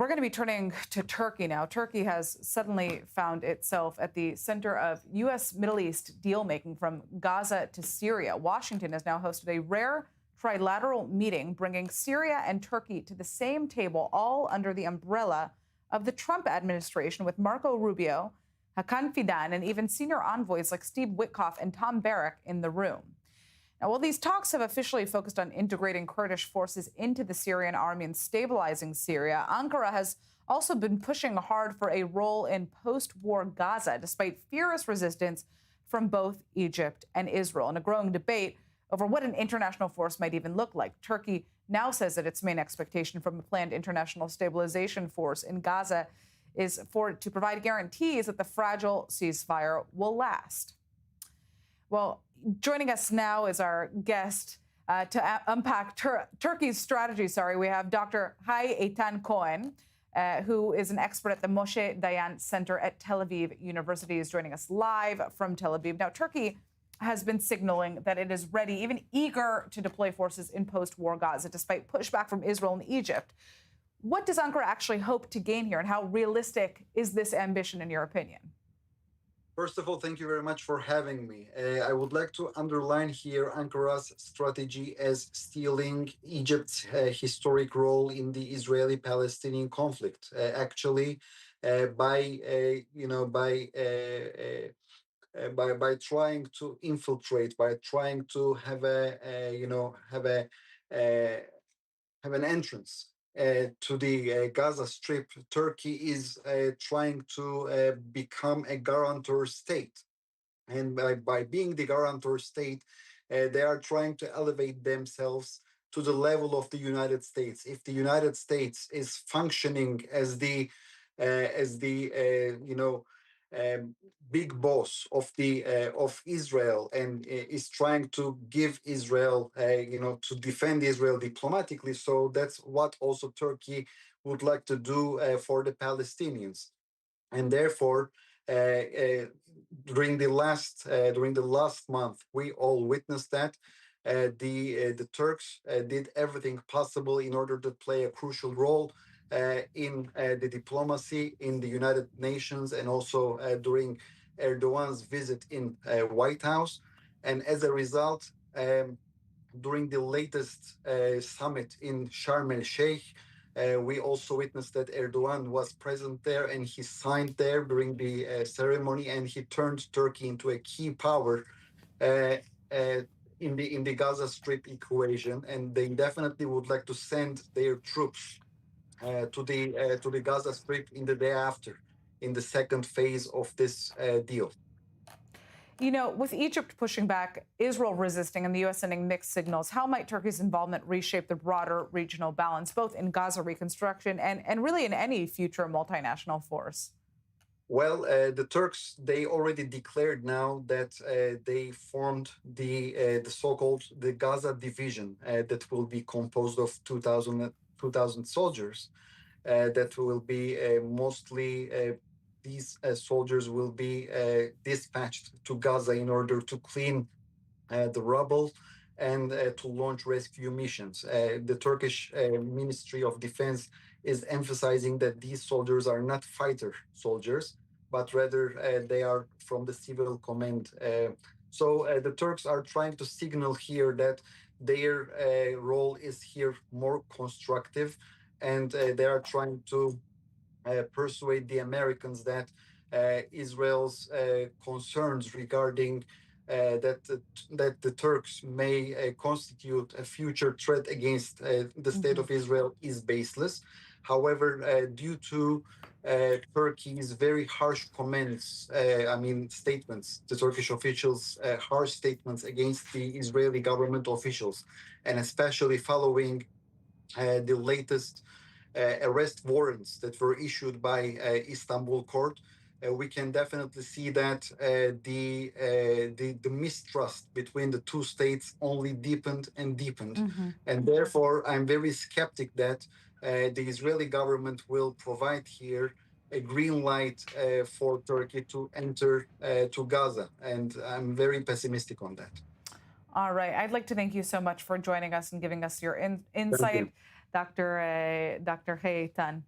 We're going to be turning to Turkey now. Turkey has suddenly found itself at the center of U.S. Middle East deal-making from Gaza to Syria. Washington has now hosted a rare trilateral meeting, bringing Syria and Turkey to the same table, all under the umbrella of the Trump administration, with Marco Rubio, Hakan Fidan, and even senior envoys like Steve Witkoff and Tom Barrack in the room. Now, while these talks have officially focused on integrating Kurdish forces into the Syrian army and stabilizing Syria, Ankara has also been pushing hard for a role in post-war Gaza, despite fierce resistance from both Egypt and Israel, and a growing debate over what an international force might even look like. Turkey now says that its main expectation from a planned international stabilization force in Gaza is for it to provide guarantees that the fragile ceasefire will last. Well, joining us now is our guest to unpack Turkey's strategy. We have Dr. Hay Eitan Cohen, who is an expert at the Moshe Dayan Center at Tel Aviv University, is joining us live from Tel Aviv. Now, Turkey has been signaling that it is ready, even eager to deploy forces in post-war Gaza, despite pushback from Israel and Egypt. What does Ankara actually hope to gain here, and how realistic is this ambition, in your opinion? First of all, thank you very much for having me. I would like to underline here Ankara's strategy as stealing Egypt's historic role in the Israeli-Palestinian conflict. By trying to infiltrate, by trying to have an entrance to the Gaza Strip, Turkey is trying to become a guarantor state. And by being the guarantor state, they are trying to elevate themselves to the level of the United States. If the United States is functioning as the big boss of Israel and is trying to give Israel, to defend Israel diplomatically. So that's what also Turkey would like to do for the Palestinians, and therefore, during the last month, we all witnessed that the Turks did everything possible in order to play a crucial role in the diplomacy in the United Nations, and also during Erdogan's visit in White House. And as a result, during the latest summit in Sharm el-Sheikh, we also witnessed that Erdogan was present there, and he signed there during the ceremony, and he turned Turkey into a key power in the Gaza Strip equation. And they definitely would like to send their troops to the Gaza Strip in the day after, in the second phase of this deal. You know, with Egypt pushing back, Israel resisting, and the U.S. sending mixed signals, how might Turkey's involvement reshape the broader regional balance, both in Gaza reconstruction and really in any future multinational force? Well, the Turks, they already declared now that they formed the so-called the Gaza division that will be composed of 2,000 soldiers. That will be mostly these soldiers will be dispatched to Gaza in order to clean the rubble and to launch rescue missions. The Turkish Ministry of Defense is emphasizing that these soldiers are not fighter soldiers, but rather they are from the civil command. So the Turks are trying to signal here that their role is here more constructive, and they are trying to persuade the Americans that Israel's concerns regarding that the Turks may constitute a future threat against the state of Israel is baseless. However, due to Turkey's very harsh comments, statements, the Turkish officials' harsh statements against the Israeli government officials, and especially following the latest arrest warrants that were issued by Istanbul court, we can definitely see that the mistrust between the two states only deepened and deepened. And therefore, I'm very skeptic that the Israeli government will provide here a green light for Turkey to enter to Gaza. And I'm very pessimistic on that. All right. I'd like to thank you so much for joining us and giving us your insight, Dr. Hay Eitan.